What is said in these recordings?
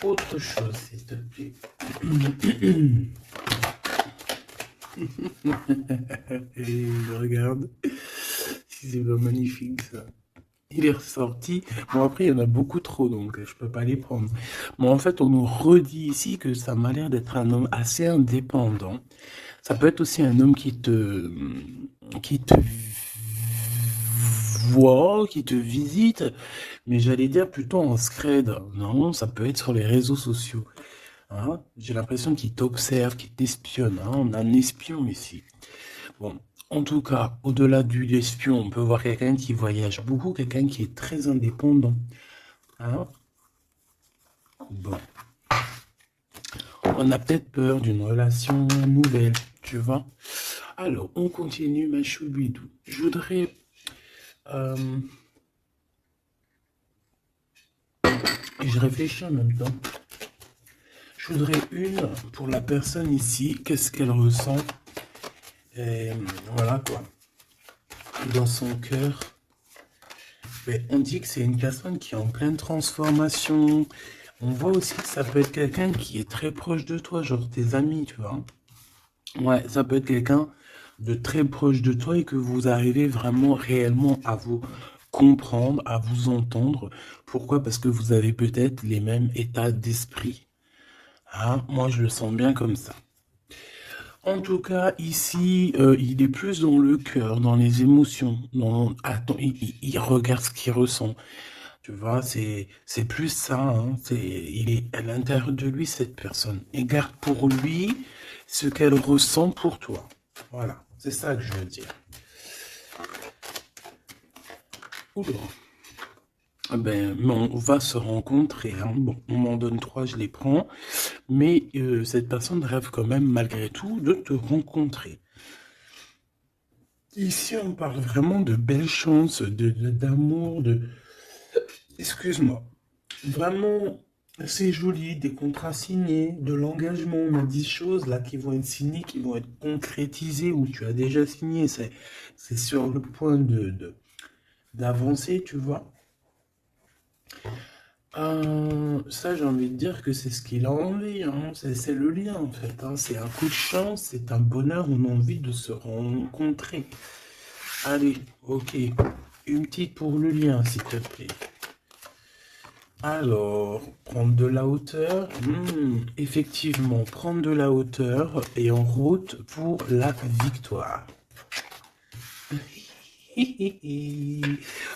autre chose, s'il te plaît. Et regarde, c'est pas magnifique ça. Il est ressorti. Bon, après, il y en a beaucoup trop, donc je peux pas les prendre. Mais en fait, on nous redit ici que ça m'a l'air d'être un homme assez indépendant. Ça peut être aussi un homme qui te voit, qui te visite, mais j'allais dire plutôt en scred. Non, ça peut être sur les réseaux sociaux. Hein. J'ai l'impression qu'il t'observe, qu'il t'espionne. Hein. On a un espion ici. Bon, en tout cas, au-delà du l'espion, on peut voir quelqu'un qui voyage beaucoup, quelqu'un qui est très indépendant. Hein. Bon, on a peut-être peur d'une relation nouvelle, tu vois. Alors, on continue, ma choubidou. Euh, je réfléchis en même temps. Je voudrais une pour la personne ici, qu'est-ce qu'elle ressent. Et voilà quoi, dans son cœur. Mais on dit que c'est une personne qui est en pleine transformation. On voit aussi que ça peut être quelqu'un qui est très proche de toi, genre tes amis, tu vois. Ouais, ça peut être quelqu'un de très proche de toi et que vous arrivez vraiment réellement à vous comprendre, à vous entendre. Pourquoi? Parce que vous avez peut-être les mêmes états d'esprit. Hein, moi, je le sens bien comme ça. En tout cas, ici, il est plus dans le cœur, dans les émotions. Attends, il regarde ce qu'il ressent. Tu vois, c'est plus ça. Hein, il est à l'intérieur de lui, cette personne. Et garde pour lui ce qu'elle ressent pour toi. Voilà, c'est ça que je veux dire. Oula. Ah ben, mais on va se rencontrer. Hein. Bon, on m'en donne trois, je les prends. Mais cette personne rêve quand même, malgré tout, de te rencontrer. Ici, on parle vraiment de belles chances, d'amour, Excuse-moi. Vraiment, c'est joli, des contrats signés, de l'engagement. On a 10 choses là qui vont être signées, qui vont être concrétisées, ou tu as déjà signé. C'est sur le point d'avancer, tu vois. Ça, j'ai envie de dire que c'est ce qu'il a envie. Hein. C'est le lien, en fait. Hein. C'est un coup de chance, c'est un bonheur. On a envie de se rencontrer. Allez, ok. Une petite pour le lien, s'il te plaît. Alors, prendre de la hauteur. Effectivement, prendre de la hauteur et en route pour la victoire.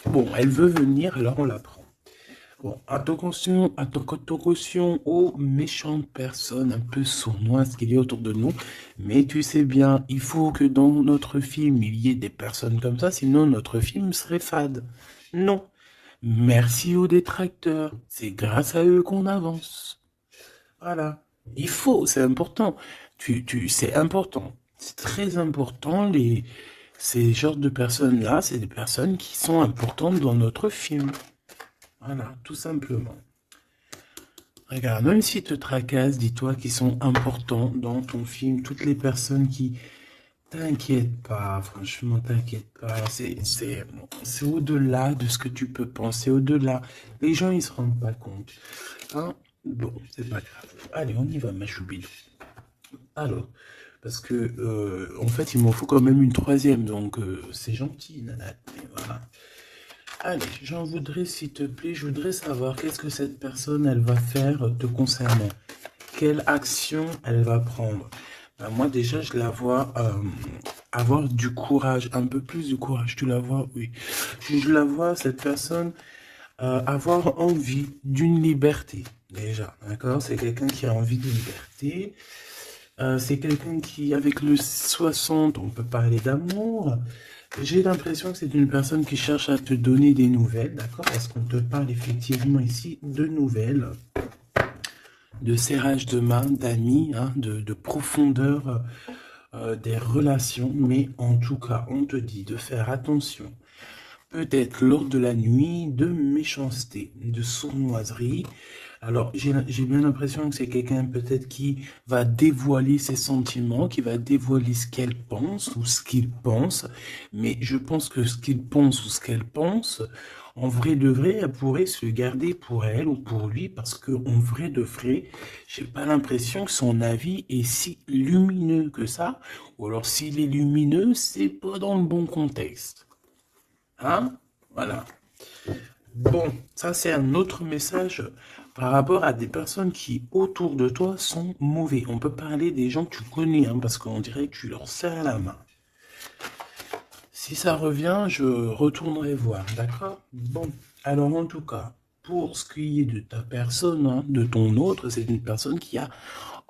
Bon, elle veut venir, alors on la prend. Bon, attention aux méchantes personnes un peu sournoises qu'il y a autour de nous. Mais tu sais bien, il faut que dans notre film, il y ait des personnes comme ça, sinon notre film serait fade. Non. Merci aux détracteurs. C'est grâce à eux qu'on avance. Voilà. Il faut, c'est important. C'est important. C'est très important. Ces genres de personnes-là, c'est des personnes qui sont importantes dans notre film. Voilà, tout simplement. Regarde, même s'ils te tracassent, dis-toi qu'ils sont importants dans ton film. Toutes les personnes qui... T'inquiète pas, franchement, t'inquiète pas. C'est au-delà de ce que tu peux penser, au-delà. Les gens, ils se rendent pas compte. Hein? Bon, c'est pas grave. Allez, on y va, ma choubidou. Alors, parce que, en fait, il m'en faut quand même une troisième, donc c'est gentil, Nana. Mais voilà. Allez, j'en voudrais, s'il te plaît, je voudrais savoir qu'est-ce que cette personne, elle va faire te concernant. Quelle action elle va prendre. Ben, moi, déjà, je la vois avoir du courage, un peu plus de courage. Tu la vois, oui. Je la vois, cette personne, avoir envie d'une liberté, déjà. D'accord? C'est quelqu'un qui a envie de liberté. C'est quelqu'un qui, avec le 60, on peut parler d'amour. J'ai l'impression que c'est une personne qui cherche à te donner des nouvelles, d'accord? Parce qu'on te parle effectivement ici de nouvelles, de serrage de main, d'amis, hein, de profondeur des relations. Mais en tout cas, on te dit de faire attention. Peut-être lors de la nuit, de méchanceté, de sournoiserie. Alors, j'ai bien l'impression que c'est quelqu'un peut-être qui va dévoiler ses sentiments, qui va dévoiler ce qu'elle pense ou ce qu'il pense. Mais je pense que ce qu'il pense ou ce qu'elle pense, En vrai de vrai, elle pourrait se garder pour elle ou pour lui parce que en vrai de vrai, j'ai pas l'impression que son avis est si lumineux que ça. Ou alors s'il est lumineux, c'est pas dans le bon contexte. Hein? Voilà. Bon, ça c'est un autre message par rapport à des personnes qui autour de toi sont mauvais. On peut parler des gens que tu connais, hein, parce qu'on dirait que tu leur serres la main. Si ça revient, je retournerai voir, d'accord? Bon, alors en tout cas, pour ce qui est de ta personne, hein, de ton autre, c'est une personne qui a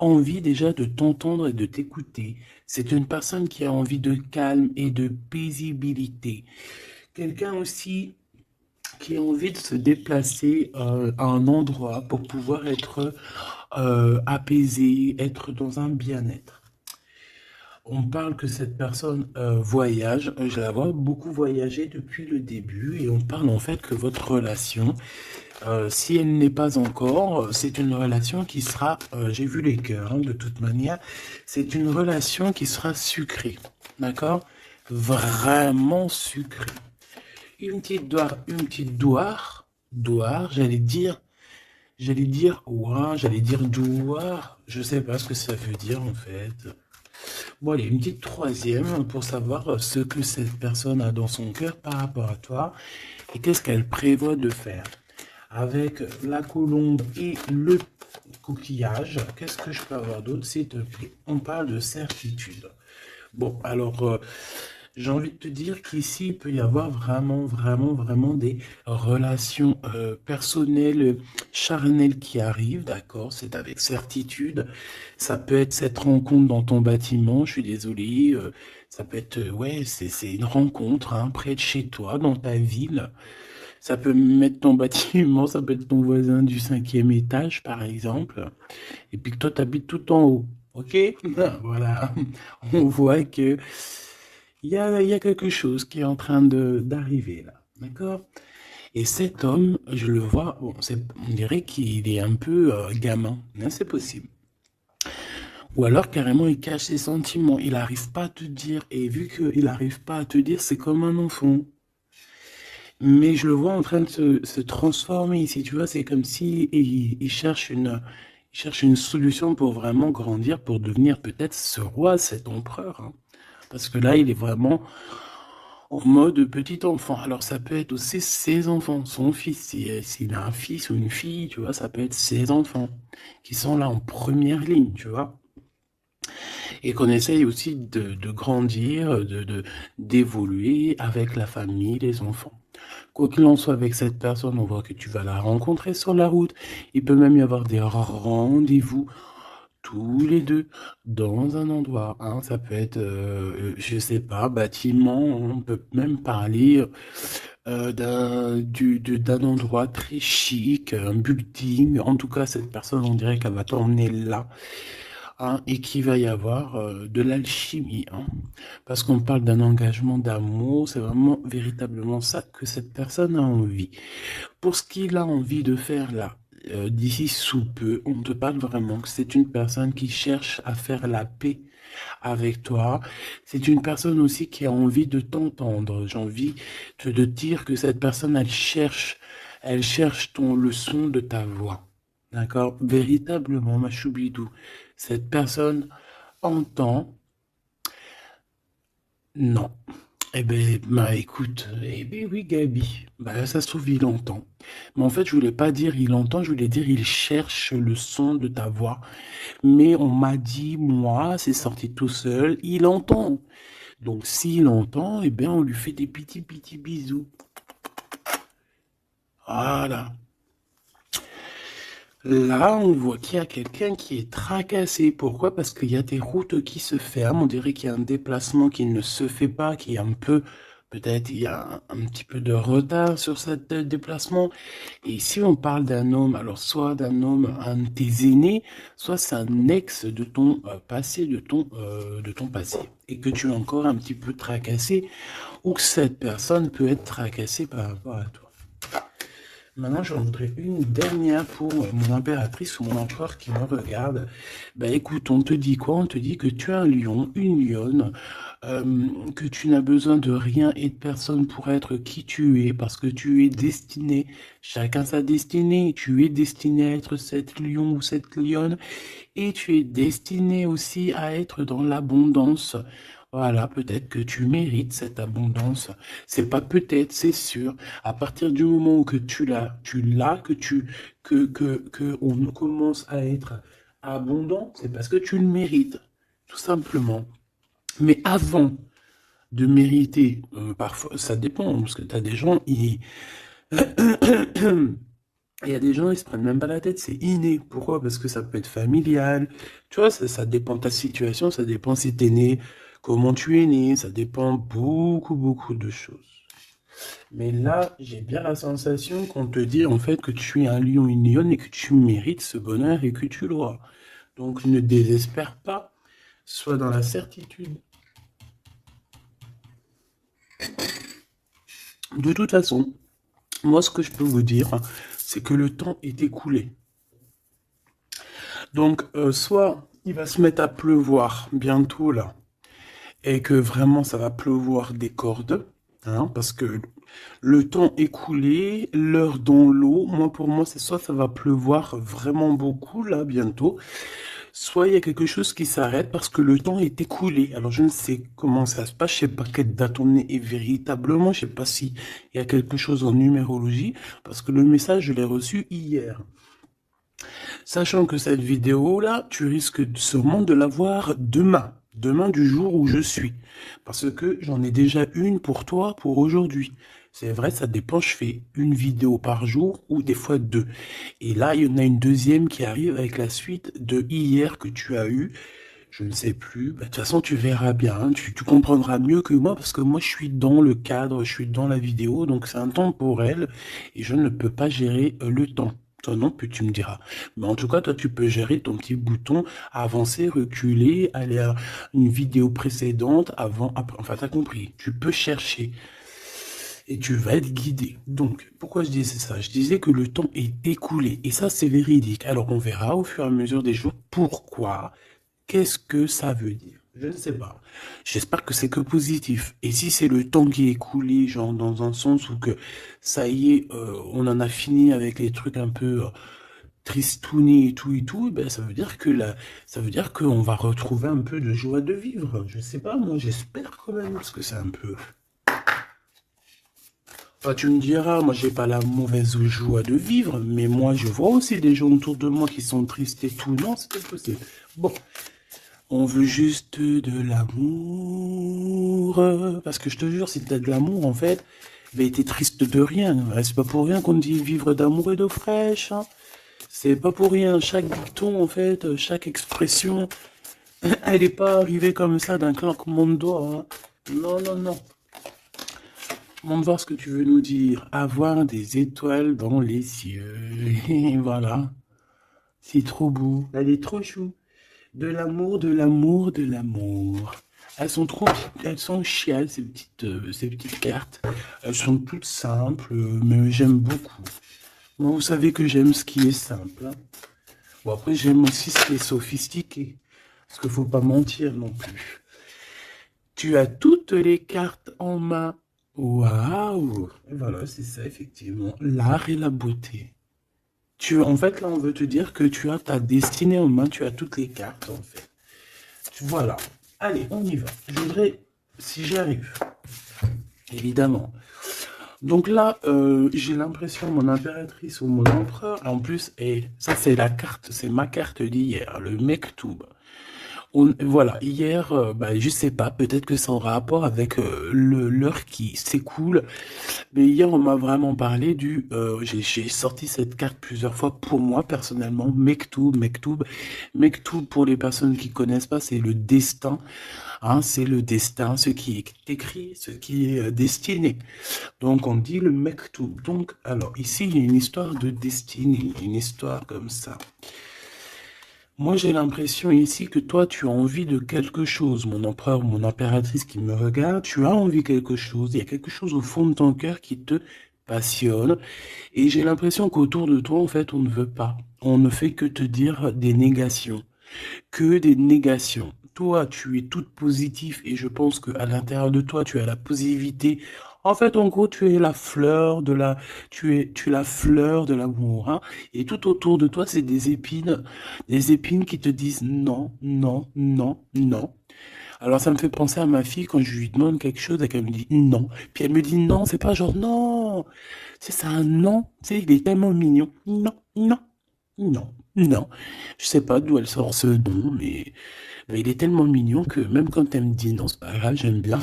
envie déjà de t'entendre et de t'écouter. C'est une personne qui a envie de calme et de paisibilité. Quelqu'un aussi qui a envie de se déplacer à un endroit pour pouvoir être apaisé, être dans un bien-être. On parle que cette personne voyage, je la vois beaucoup voyager depuis le début et on parle en fait que votre relation, si elle n'est pas encore, c'est une relation qui sera, j'ai vu les cœurs hein, de toute manière, c'est une relation qui sera sucrée, d'accord? Vraiment sucrée. Une petite douar, ouah, j'allais dire douar, je sais pas ce que ça veut dire en fait. Bon, allez, une petite troisième pour savoir ce que cette personne a dans son cœur par rapport à toi et qu'est-ce qu'elle prévoit de faire. Avec la colombe et le coquillage, qu'est-ce que je peux avoir d'autre, s'il te plaît? On parle de certitude. Bon, alors, j'ai envie de te dire qu'ici, il peut y avoir vraiment des relations personnelles, charnelles qui arrivent, d'accord? C'est avec certitude. Ça peut être cette rencontre dans ton bâtiment, je suis désolé. Ça peut être, ouais, c'est une rencontre hein, près de chez toi, dans ta ville. Ça peut mettre ton bâtiment, ça peut être ton voisin du 5e étage, par exemple. Et puis que toi, tu habites tout en haut. OK? Voilà. On voit que il y a quelque chose qui est en train d'arriver là. D'accord? Et cet homme, je le vois, bon, on dirait qu'il est un peu gamin. Hein, c'est possible. Ou alors carrément il cache ses sentiments. Il n'arrive pas à te dire. Et vu qu'il n'arrive pas à te dire, c'est comme un enfant. Mais je le vois en train de se transformer ici. Tu vois, c'est comme si il cherche une solution pour vraiment grandir, pour devenir peut-être ce roi, cet empereur. Hein. Parce que là, il est vraiment en mode petit enfant. Alors ça peut être aussi ses enfants, son fils. S'il a un fils ou une fille, tu vois, ça peut être ses enfants qui sont là en première ligne, tu vois. Et qu'on essaye aussi de grandir, d'évoluer avec la famille, les enfants. Quoi qu'il en soit avec cette personne, on voit que tu vas la rencontrer sur la route. Il peut même y avoir des rendez-vous tous les deux dans un endroit. Hein. Ça peut être, je sais pas, bâtiment. On peut même parler d'un endroit très chic, un building. En tout cas, cette personne, on dirait qu'elle va t'emmener là. Hein, et qu'il va y avoir de l'alchimie. Hein. Parce qu'on parle d'un engagement d'amour, c'est vraiment véritablement ça que cette personne a envie. Pour ce qu'il a envie de faire là, d'ici sous peu, on te parle vraiment que c'est une personne qui cherche à faire la paix avec toi. C'est une personne aussi qui a envie de t'entendre. J'ai envie de dire que cette personne, elle cherche le son de ta voix. D'accord? Véritablement, ma choubidou. Cette personne entend. Non. Eh ben, bah écoute, eh ben oui, Gabi. Bah ça se trouve, il entend. Mais en fait, je voulais pas dire il entend, je voulais dire il cherche le son de ta voix. Mais on m'a dit, moi, c'est sorti tout seul, il entend. Donc s'il entend, eh bien on lui fait des petits bisous. Voilà. Là, on voit qu'il y a quelqu'un qui est tracassé. Pourquoi? Parce qu'il y a des routes qui se ferment. On dirait qu'il y a un déplacement qui ne se fait pas, qui est un peu, peut-être il y a un petit peu de retard sur ce déplacement. Et si on parle d'un homme, alors soit d'un homme, un de tes aînés, soit c'est un ex de ton passé, de ton passé. Et que tu es encore un petit peu tracassé, ou que cette personne peut être tracassée par rapport à toi. Maintenant, j'en voudrais une dernière pour mon impératrice ou mon empereur qui me regarde. Bah écoute, on te dit quoi? On te dit que tu es un lion, une lionne, que tu n'as besoin de rien et de personne pour être qui tu es, parce que tu es destiné, chacun sa destinée, tu es destiné à être cette lion ou cette lionne, et tu es destiné aussi à être dans l'abondance. Voilà, peut-être que tu mérites cette abondance. C'est pas peut-être, c'est sûr. À partir du moment où que tu l'as, que on commence à être abondant, c'est parce que tu le mérites, tout simplement. Mais avant de mériter, parfois, ça dépend, parce que tu as des gens, il y a des gens, ils se prennent même pas la tête, c'est inné. Pourquoi? Parce que ça peut être familial. Tu vois, ça dépend de ta situation, ça dépend si t'es né, comment tu es né, ça dépend beaucoup, beaucoup de choses. Mais là, j'ai bien la sensation qu'on te dit en fait que tu es un lion, une lionne et que tu mérites ce bonheur et que tu l'auras. Donc ne désespère pas, sois dans la certitude. De toute façon, moi ce que je peux vous dire, c'est que le temps est écoulé. Donc soit il va se mettre à pleuvoir bientôt là, et que vraiment ça va pleuvoir des cordes, hein, parce que le temps écoulé, l'heure dans l'eau, moi pour moi c'est soit ça va pleuvoir vraiment beaucoup là bientôt, soit il y a quelque chose qui s'arrête parce que le temps est écoulé. Alors je ne sais comment ça se passe, je sais pas quelle date on est véritablement, je sais pas si il y a quelque chose en numérologie, parce que le message je l'ai reçu hier. Sachant que cette vidéo-là, tu risques sûrement de la voir demain. Demain du jour où je suis. Parce que j'en ai déjà une pour toi pour aujourd'hui. C'est vrai, ça dépend, je fais une vidéo par jour ou des fois deux. Et là, il y en a une deuxième qui arrive avec la suite de hier que tu as eu. Je ne sais plus. Bah, de toute façon, tu verras bien. Hein. Tu comprendras mieux que moi parce que moi, je suis dans le cadre, je suis dans la vidéo. Donc, c'est un temporel et je ne peux pas gérer le temps. Toi non plus, tu me diras. Mais en tout cas, toi, tu peux gérer ton petit bouton, avancer, reculer, aller à une vidéo précédente, avant, après. Enfin, t'as compris. Tu peux chercher et tu vas être guidé. Donc, pourquoi je disais ça? Je disais que le temps est écoulé et ça, c'est véridique. Alors, on verra au fur et à mesure des jours pourquoi. Qu'est-ce que ça veut dire? Je ne sais pas. J'espère que c'est que positif. Et si c'est le temps qui est écoulé, genre dans un sens où que ça y est, on en a fini avec les trucs un peu tristounés et tout, ben ça veut dire que ça veut dire qu'on va retrouver un peu de joie de vivre. Je sais pas, moi j'espère quand même, parce que c'est un peu. Toi, tu me diras, moi j'ai pas la mauvaise joie de vivre, mais moi je vois aussi des gens autour de moi qui sont tristes et tout. Non, c'est pas possible. Bon. On veut juste de l'amour. Parce que je te jure, si t'as de l'amour, en fait, ben t'es triste de rien. C'est pas pour rien qu'on dit vivre d'amour et d'eau fraîche. Hein. C'est pas pour rien. Chaque dicton, en fait, chaque expression, elle est pas arrivée comme ça d'un claquement de doigts. Hein. Non, non, non. On va voir ce que tu veux nous dire. Avoir des étoiles dans les cieux. Et voilà. C'est trop beau. Elle est trop chou. De l'amour, de l'amour, de l'amour. Elles sont chiales, ces petites cartes. Elles sont toutes simples, mais j'aime beaucoup. Moi, vous savez que j'aime ce qui est simple. Hein. Bon, après, j'aime aussi ce qui est sophistiqué. Parce qu'il faut pas mentir non plus. Tu as toutes les cartes en main. Waouh! Et voilà, c'est ça, effectivement. L'art et la beauté. En fait, là, on veut te dire que tu as ta destinée en main, tu as toutes les cartes, en fait. Voilà. Allez, on y va. Je voudrais, si j'y arrive, évidemment. Donc là, j'ai l'impression, mon impératrice ou mon empereur, en plus, et ça c'est la carte, c'est ma carte d'hier, le Mektoub. Voilà, hier, je sais pas, peut-être que c'est en rapport avec l'heure qui s'écoule, mais hier on m'a vraiment parlé j'ai sorti cette carte plusieurs fois pour moi personnellement, Mektoub pour les personnes qui connaissent pas, c'est le destin, hein, c'est le destin, ce qui est écrit, ce qui est destiné. Donc on dit le Mektoub. Donc alors ici il y a une histoire de destinée, une histoire comme ça. Moi, j'ai l'impression ici que toi, tu as envie de quelque chose, mon empereur, mon impératrice qui me regarde, tu as envie de quelque chose. Il y a quelque chose au fond de ton cœur qui te passionne. Et j'ai l'impression qu'autour de toi, en fait, on ne veut pas. On ne fait que te dire des négations. Que des négations. Toi, tu es toute positive et je pense qu'à l'intérieur de toi, tu as la positivité. En fait, en gros, tu es la fleur de la, tu es la fleur de l'amour, hein. Et tout autour de toi, c'est des épines qui te disent non, non, non, non. Alors, ça me fait penser à ma fille quand je lui demande quelque chose et qu'elle me dit non. Puis elle me dit non, c'est pas genre non. C'est un non. Tu sais, il est tellement mignon. Non, non, non, non. Je sais pas d'où elle sort ce nom, mais il est tellement mignon que même quand elle me dit non, c'est pas grave, j'aime bien.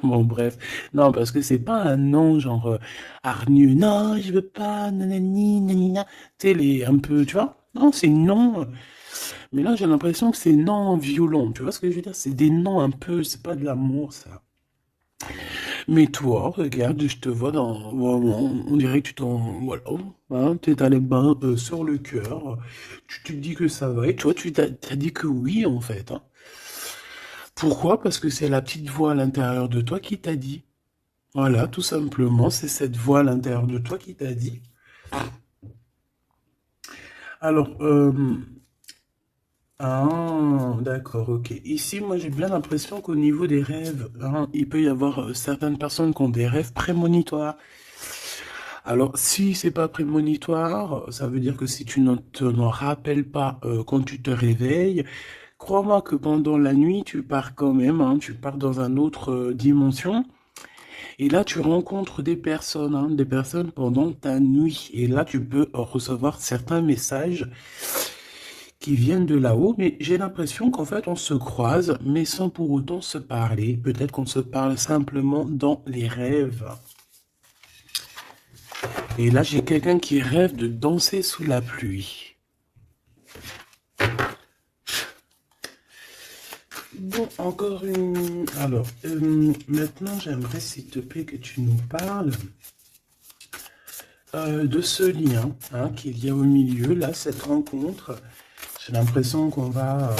Bon, bref. Non, parce que c'est pas un non genre hargneux. Non, je veux pas, nanani, nanina. Tu sais, les un peu, tu vois? Non, c'est non. Mais là, j'ai l'impression que c'est non violent. Tu vois ce que je veux dire? C'est des noms un peu, c'est pas de l'amour, ça. Mais toi, regarde, je te vois dans... Vraiment, on dirait que tu t'en... Voilà, hein, t'es allé bain sur le cœur. Tu te dis que ça va. Et toi, t'as dit que oui, en fait, hein. Pourquoi? Parce que c'est la petite voix à l'intérieur de toi qui t'a dit. Voilà, tout simplement, c'est cette voix à l'intérieur de toi qui t'a dit. Alors, ah, d'accord, ok. Ici, moi, j'ai bien l'impression qu'au niveau des rêves, hein, il peut y avoir certaines personnes qui ont des rêves prémonitoires. Alors, si c'est pas prémonitoire, ça veut dire que si tu ne t'en rappelles pas quand tu te réveilles, crois-moi que pendant la nuit, tu pars quand même, hein, tu pars dans une autre dimension. Et là, tu rencontres des personnes pendant ta nuit. Et là, tu peux recevoir certains messages qui viennent de là-haut. Mais j'ai l'impression qu'en fait, on se croise, mais sans pour autant se parler. Peut-être qu'on se parle simplement dans les rêves. Et là, j'ai quelqu'un qui rêve de danser sous la pluie. Bon, encore une... Alors, maintenant, j'aimerais, s'il te plaît, que tu nous parles de ce lien hein, qu'il y a au milieu, là, cette rencontre. J'ai l'impression on va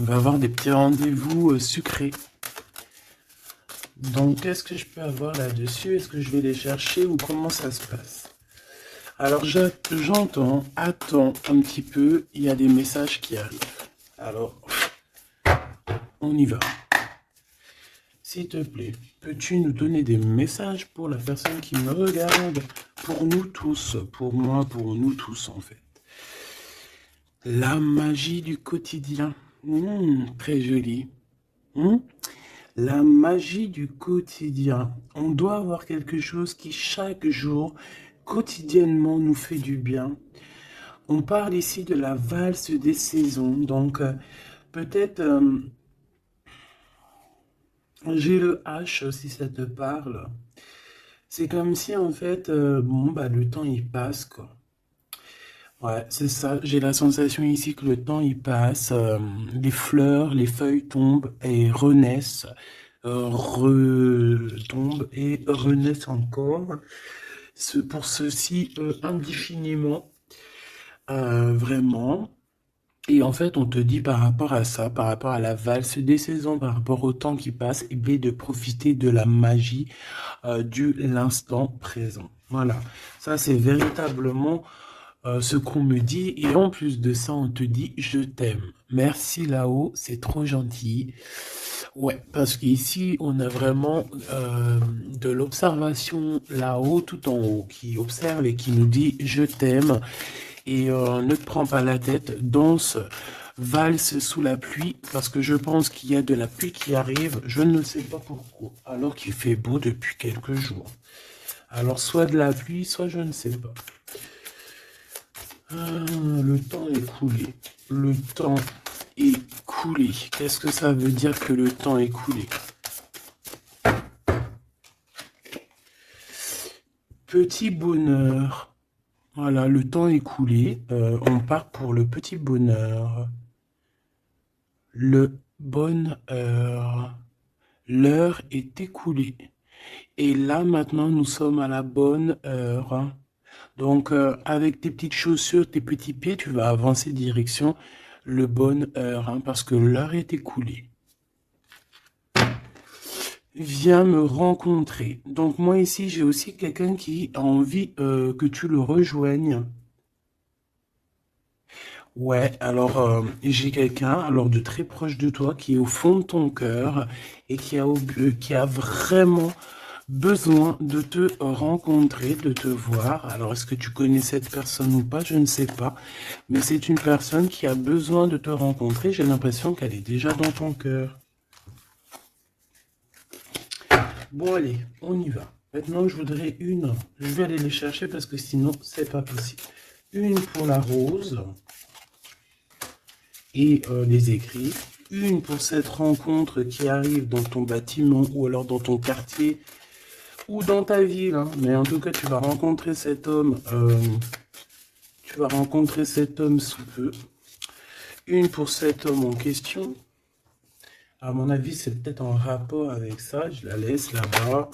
avoir des petits rendez-vous sucrés. Donc, qu'est-ce que je peux avoir là-dessus? Est-ce que je vais les chercher ou comment ça se passe? Alors, j'entends, attends un petit peu, il y a des messages qui arrivent. Alors, on y va. S'il te plaît, peux-tu nous donner des messages pour la personne qui me regarde? Pour nous tous, pour moi, pour nous tous en fait. La magie du quotidien. Très joli. La magie du quotidien. On doit avoir quelque chose qui chaque jour, quotidiennement, nous fait du bien. On parle ici de la valse des saisons. Donc, peut-être, j'ai le H si ça te parle. C'est comme si, en fait, bon, bah, le temps, il passe, quoi. Ouais, c'est ça. J'ai la sensation ici que le temps, il passe. Les fleurs, les feuilles tombent et renaissent. Retombent et renaissent encore. Pour ceci, indéfiniment. Vraiment. Et en fait, on te dit par rapport à ça, par rapport à la valse des saisons, par rapport au temps qui passe, et bien de profiter de la magie du l'instant présent. Voilà, ça c'est véritablement ce qu'on me dit. Et en plus de ça, on te dit je t'aime. Merci là-haut, c'est trop gentil. Ouais, parce qu'ici, on a vraiment de l'observation là-haut, tout en haut, qui observe et qui nous dit je t'aime. Et ne te prends pas la tête, danse, valse sous la pluie, parce que je pense qu'il y a de la pluie qui arrive, je ne sais pas pourquoi, alors qu'il fait beau depuis quelques jours. Alors soit de la pluie, soit je ne sais pas. Le temps est coulé. Le temps est coulé. Qu'est-ce que ça veut dire que le temps est coulé? Petit bonheur. Voilà, le temps est coulé. On part pour le petit bonheur. Le bonheur. L'heure est écoulée. Et là, maintenant, nous sommes à la bonne heure, hein. Donc, avec tes petites chaussures, tes petits pieds, tu vas avancer direction le bonne heure, hein, parce que l'heure est écoulée. viens me rencontrer. Donc moi ici, j'ai aussi quelqu'un qui a envie que tu le rejoignes. Ouais, alors j'ai quelqu'un alors de très proche de toi qui est au fond de ton cœur et qui a vraiment besoin de te rencontrer, de te voir. Alors est-ce que tu connais cette personne ou pas? Je ne sais pas, mais c'est une personne qui a besoin de te rencontrer. J'ai l'impression qu'elle est déjà dans ton cœur. Bon allez, on y va. Maintenant, je voudrais une. Je vais aller les chercher parce que sinon, c'est pas possible. Une pour la rose et les écrits. Une pour cette rencontre qui arrive dans ton bâtiment ou alors dans ton quartier ou dans ta ville. Hein. Mais en tout cas, tu vas rencontrer cet homme. Tu vas rencontrer cet homme sous peu. Une pour cet homme en question. À mon avis, c'est peut-être en rapport avec ça. Je la laisse là-bas.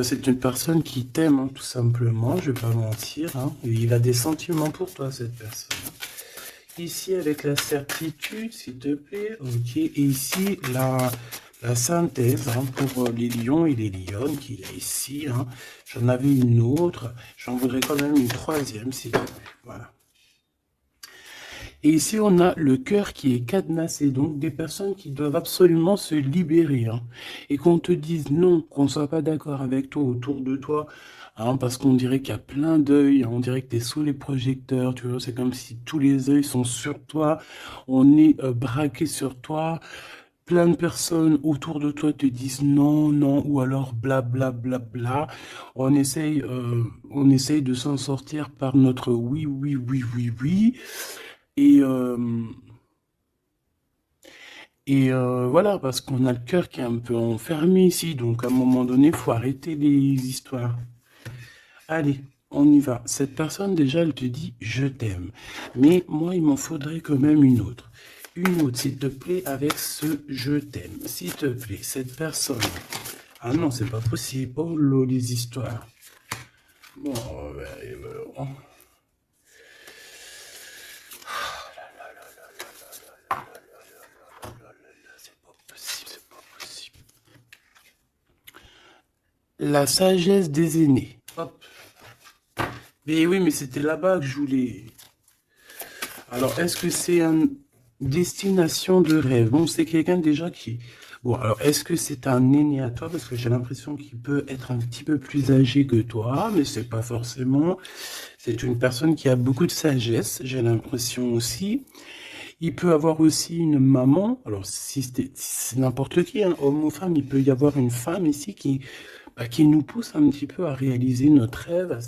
C'est une personne qui t'aime, hein, tout simplement. Je vais pas mentir. Hein. Il a des sentiments pour toi, cette personne. Ici, avec la certitude, s'il te plaît. Ok. Et ici, la synthèse hein, pour les lions et les lionnes qu'il y a ici. Hein. J'en avais une autre. J'en voudrais quand même une troisième, s'il te plaît. Voilà. Et ici, on a le cœur qui est cadenassé, donc des personnes qui doivent absolument se libérer. Hein, et qu'on te dise non, qu'on ne soit pas d'accord avec toi autour de toi, hein, parce qu'on dirait qu'il y a plein d'œils, hein, on dirait que tu es sous les projecteurs, tu vois, c'est comme si tous les œils sont sur toi, on est braqué sur toi, plein de personnes autour de toi te disent non, non, ou alors bla bla bla bla. On essaye de s'en sortir par notre oui, oui, oui, oui, oui. Et, euh, voilà, parce qu'on a le cœur qui est un peu enfermé ici, donc à un moment donné, il faut arrêter les histoires. Allez, on y va. Cette personne, déjà, elle te dit je t'aime. Mais moi, il m'en faudrait quand même une autre. Une autre, s'il te plaît, avec ce je t'aime. S'il te plaît, cette personne. Ah non, c'est pas possible. Oh là, les histoires. Bon, ben, c'est pas possible, c'est pas possible. La sagesse des aînés. Hop. Mais oui, mais c'était là-bas que je voulais. Alors, est-ce que c'est une destination de rêve? Bon, c'est quelqu'un déjà qui... Bon, alors, est-ce que c'est un aîné à toi? Parce que j'ai l'impression qu'il peut être un petit peu plus âgé que toi, mais c'est pas forcément. C'est une personne qui a beaucoup de sagesse, j'ai l'impression aussi. Il peut avoir aussi une maman. Alors, si c'est n'importe qui, hein, homme ou femme, il peut y avoir une femme ici qui nous pousse un petit peu à réaliser notre rêve,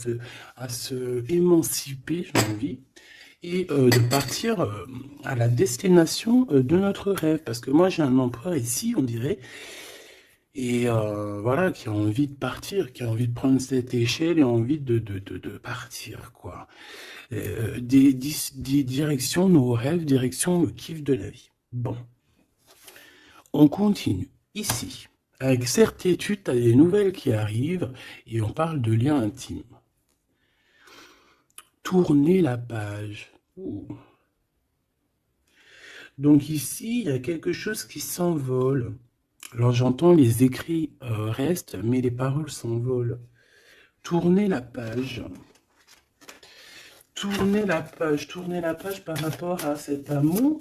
à se émanciper, j'ai envie, et de partir à la destination de notre rêve. Parce que moi, j'ai un empereur ici, on dirait, et voilà, qui a envie de partir, qui a envie de prendre cette échelle et envie de partir, quoi. Des directions, nos rêves, direction le kiff de la vie. Bon, on continue. Ici, avec certitude, tu as des nouvelles qui arrivent et on parle de liens intimes. Tourner la page. Ouh. Donc ici, il y a quelque chose qui s'envole. Alors j'entends les écrits restent, mais les paroles s'envolent. Tourner la page. Tourner la page par rapport à cet amour.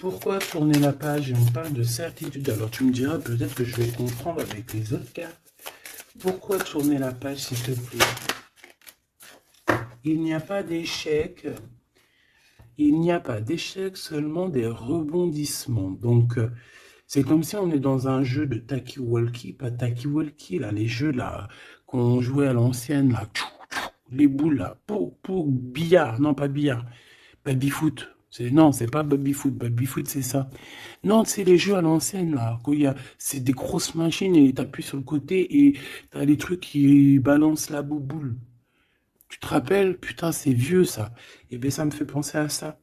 Pourquoi tourner la page? Et on parle de certitude. Alors tu me diras peut-être que je vais comprendre avec les autres cartes. Pourquoi tourner la page, s'il te plaît? Il n'y a pas d'échec. Il n'y a pas d'échec, seulement des rebondissements. Donc, c'est comme si on est dans un jeu de Taki-Walkie, pas Taki-Walkie, là, les jeux là qu'on jouait à l'ancienne, là, les boules là, pour billard, non pas billard, baby-foot. Non, c'est pas baby-foot, baby-foot c'est ça. Non, c'est les jeux à l'ancienne là, c'est des grosses machines et t'appuies sur le côté et t'as les trucs qui balancent la bouboule. Tu te rappelles? Putain, c'est vieux ça. Et bien ça me fait penser à ça.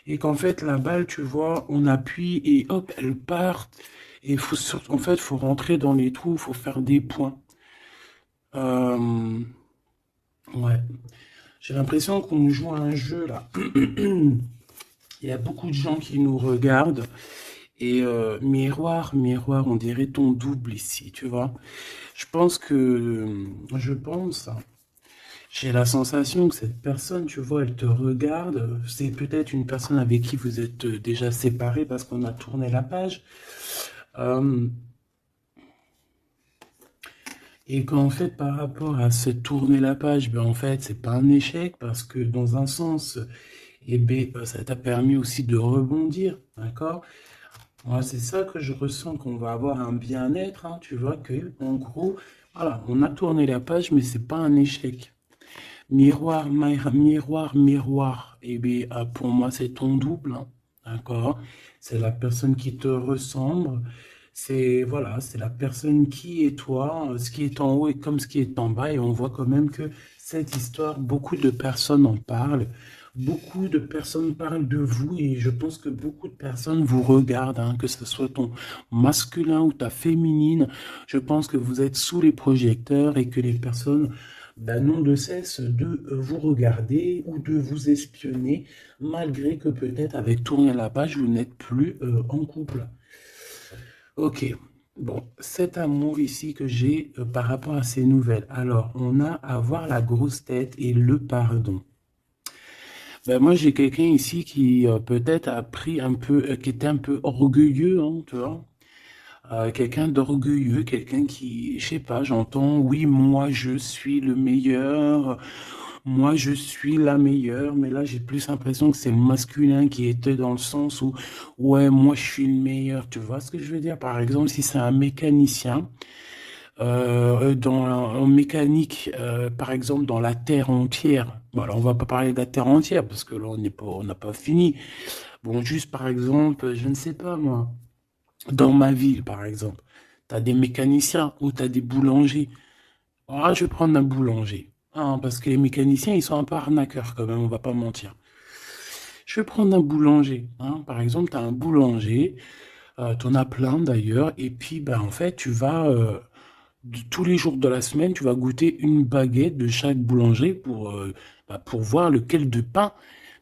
Et qu'en fait, la balle, tu vois, on appuie et hop, elle part. Et en fait, faut rentrer dans les trous, faut faire des points. Euh, ouais. J'ai l'impression qu'on joue à un jeu là. Il y a beaucoup de gens qui nous regardent Et miroir, miroir, on dirait ton double ici, tu vois. Je pense, hein, j'ai la sensation que cette personne, tu vois, elle te regarde. C'est peut-être une personne avec qui vous êtes déjà séparés parce qu'on a tourné la page. Euh, et qu'en fait, par rapport à se tourner la page, ben en fait, c'est pas un échec parce que dans un sens, eh ben, ça t'a permis aussi de rebondir, d'accord? Moi, c'est ça que je ressens qu'on va avoir un bien-être, hein, tu vois, que, en gros, voilà, on a tourné la page, mais c'est pas un échec. Miroir, miroir, miroir. Eh bien, pour moi, c'est ton double, hein, d'accord? C'est la personne qui te ressemble. C'est, voilà, c'est la personne qui est toi. Ce qui est en haut est comme ce qui est en bas. Et on voit quand même que cette histoire, beaucoup de personnes en parlent. Beaucoup de personnes parlent de vous et je pense que beaucoup de personnes vous regardent, hein, que ce soit ton masculin ou ta féminine. Je pense que vous êtes sous les projecteurs et que les personnes n'ont de cesse de vous regarder ou de vous espionner, malgré que peut-être avec tourner la page, vous n'êtes plus en couple. Ok, bon, cet amour ici que j'ai par rapport à ces nouvelles. Alors, on a avoir la grosse tête et le pardon. Ben, moi, j'ai quelqu'un ici qui peut-être a pris un peu, qui était un peu orgueilleux, hein, tu vois. Quelqu'un d'orgueilleux, quelqu'un qui, je sais pas, j'entends, oui, moi je suis le meilleur, moi je suis la meilleure, mais là j'ai plus l'impression que c'est le masculin qui était dans le sens où, ouais, moi je suis le meilleur, tu vois ce que je veux dire? Par exemple, si c'est un mécanicien, en mécanique, par exemple, dans la Terre entière, bon, alors on va pas parler de la Terre entière, parce que là on n'a pas fini. Bon, juste par exemple, je ne sais pas moi. Dans ma ville, par exemple, tu as des mécaniciens ou tu as des boulangers. Ah, je vais prendre un boulanger. Ah, parce que les mécaniciens, ils sont un peu arnaqueurs quand même, on va pas mentir. Je vais prendre un boulanger. Hein. Par exemple, tu as un boulanger, tu en as plein d'ailleurs, et puis ben, en fait, tu vas, tous les jours de la semaine, tu vas goûter une baguette de chaque boulanger pour voir lequel de pain,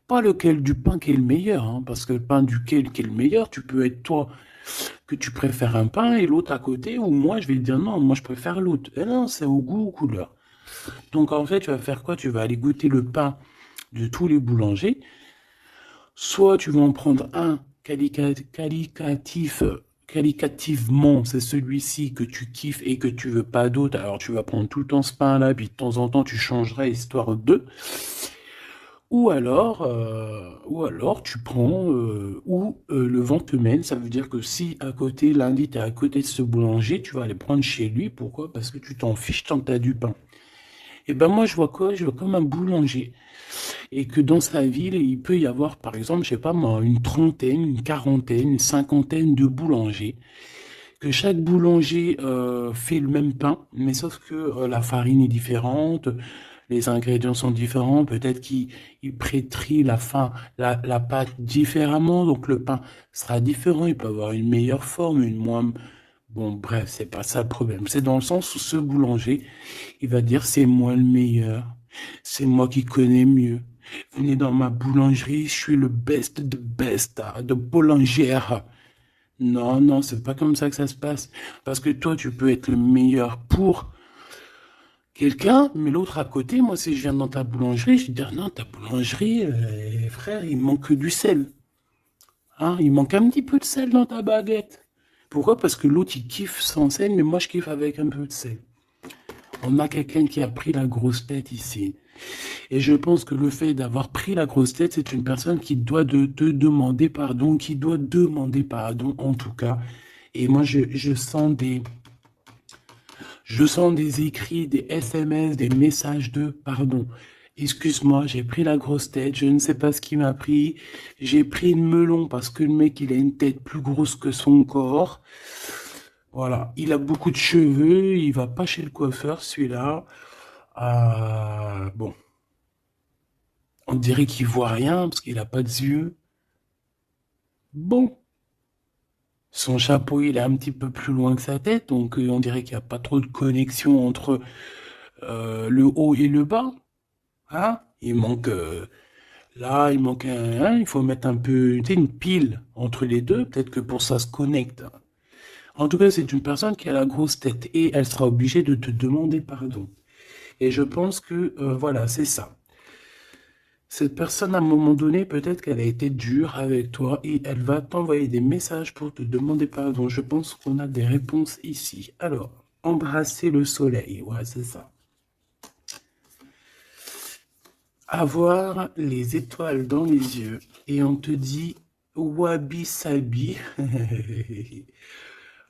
pas lequel du pain qui est le meilleur, hein, parce que le pain duquel qui est le meilleur, tu peux être toi que tu préfères un pain et l'autre à côté, ou moi je vais te dire non, moi je préfère l'autre. Et non, c'est au goût, aux couleurs. Donc en fait, tu vas faire quoi? Tu vas aller goûter le pain de tous les boulangers. Soit tu vas en prendre un qualitativement, c'est celui-ci que tu kiffes et que tu veux pas d'autre. Alors tu vas prendre tout le temps ce pain-là, puis de temps en temps tu changeras histoire de. Ou alors tu prends le vent te mène, ça veut dire que si à côté, lundi, tu es à côté de ce boulanger, tu vas aller prendre chez lui. Pourquoi? Parce que tu t'en fiches tant que t'as du pain. Et ben moi, je vois quoi? Je vois comme un boulanger. Et que dans sa ville, il peut y avoir, par exemple, je sais pas moi, une trentaine, une quarantaine, une cinquantaine de boulangers. Que chaque boulanger fait le même pain, mais sauf que la farine est différente, les ingrédients sont différents, peut-être qu'il pétrit la pâte différemment, donc le pain sera différent, il peut avoir une meilleure forme, une moins... Bon, bref, c'est pas ça le problème. C'est dans le sens où ce boulanger, il va dire c'est moi le meilleur, c'est moi qui connais mieux. Venez dans ma boulangerie, je suis le best de best, de boulangère. Non, non, c'est pas comme ça que ça se passe. Parce que toi, tu peux être le meilleur pour quelqu'un, mais l'autre à côté, moi, si je viens dans ta boulangerie, je vais dire, non, ta boulangerie, frère, il manque du sel. Hein, il manque un petit peu de sel dans ta baguette. Pourquoi? Parce que l'autre, il kiffe sans sel, mais moi, je kiffe avec un peu de sel. On a quelqu'un qui a pris la grosse tête ici. Et je pense que le fait d'avoir pris la grosse tête, c'est une personne qui doit te demander pardon, qui doit demander pardon en tout cas. Et moi, je sens des écrits, des SMS, des messages de pardon. Excuse-moi, j'ai pris la grosse tête, je ne sais pas ce qui m'a pris. J'ai pris une melon parce que le mec, il a une tête plus grosse que son corps. Voilà, il a beaucoup de cheveux, il va pas chez le coiffeur, celui-là. Bon, on dirait qu'il voit rien parce qu'il a pas de yeux. Bon, son chapeau, il est un petit peu plus loin que sa tête, donc on dirait qu'il n'y a pas trop de connexion entre le haut et le bas. Hein? Il manque Là, il manque il faut mettre un peu, tu sais, une pile entre les deux, peut-être que pour ça se connecte. En tout cas, c'est une personne qui a la grosse tête et elle sera obligée de te demander pardon. Et je pense que, voilà, c'est ça. Cette personne, à un moment donné, peut-être qu'elle a été dure avec toi et elle va t'envoyer des messages pour te demander pardon. Je pense qu'on a des réponses ici. Alors, embrasser le soleil, ouais, c'est ça. Avoir les étoiles dans les yeux et on te dit wabi sabi.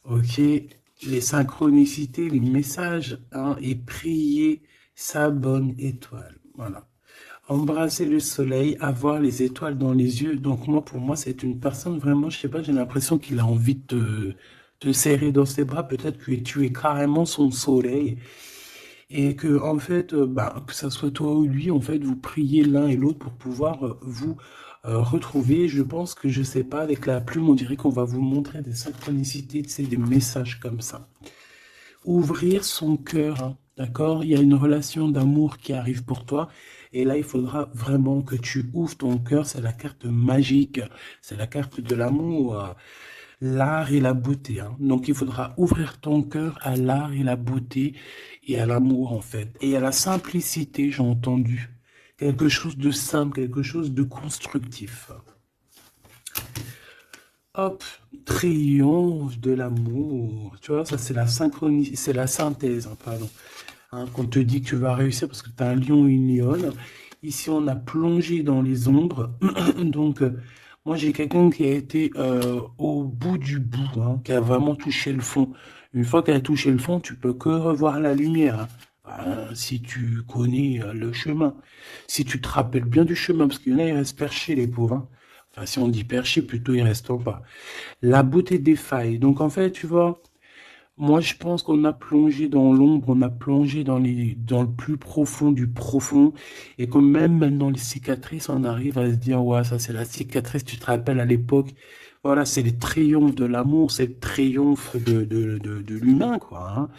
Ok, les synchronicités, les messages, hein, et prier sa bonne étoile. Voilà. Embrasser le soleil, avoir les étoiles dans les yeux. Donc moi, pour moi, c'est une personne vraiment, je sais pas, j'ai l'impression qu'il a envie de te serrer dans ses bras. Peut-être que tu es carrément son soleil. Et que, en fait, bah, que ça soit toi ou lui, en fait, vous priez l'un et l'autre pour pouvoir vous retrouver. Je pense que, je sais pas, avec la plume, on dirait qu'on va vous montrer des synchronicités, tu sais, des messages comme ça. Ouvrir son cœur, hein, d'accord? Il y a une relation d'amour qui arrive pour toi. Et là, il faudra vraiment que tu ouvres ton cœur. C'est la carte magique. C'est la carte de l'amour, l'art et la beauté, hein. Donc, il faudra ouvrir ton cœur à l'art et la beauté et à l'amour, en fait. Et à la simplicité, j'ai entendu. Quelque chose de simple, quelque chose de constructif. Hop, triomphe de l'amour. Tu vois, ça, c'est la synchronie, c'est la synthèse, hein, pardon. Hein, qu'on te dit que tu vas réussir parce que tu as un lion et une lionne. Ici, on a plongé dans les ombres. Donc, moi, j'ai quelqu'un qui a été au bout du bout, hein, qui a vraiment touché le fond. Une fois qu'elle a touché le fond, tu peux que revoir la lumière, hein. Si tu connais le chemin, si tu te rappelles bien du chemin, parce qu'il y en a, ils restent perchés, les pauvres, hein. Enfin, si on dit perchés, plutôt, ils restent en bas. La beauté des failles. Donc, en fait, tu vois, moi, je pense qu'on a plongé dans l'ombre, on a plongé dans le plus profond du profond, et que même maintenant les cicatrices, on arrive à se dire, ouais, ça c'est la cicatrice, tu te rappelles à l'époque, voilà, c'est le triomphe de l'amour, c'est le triomphe de l'humain, quoi, hein.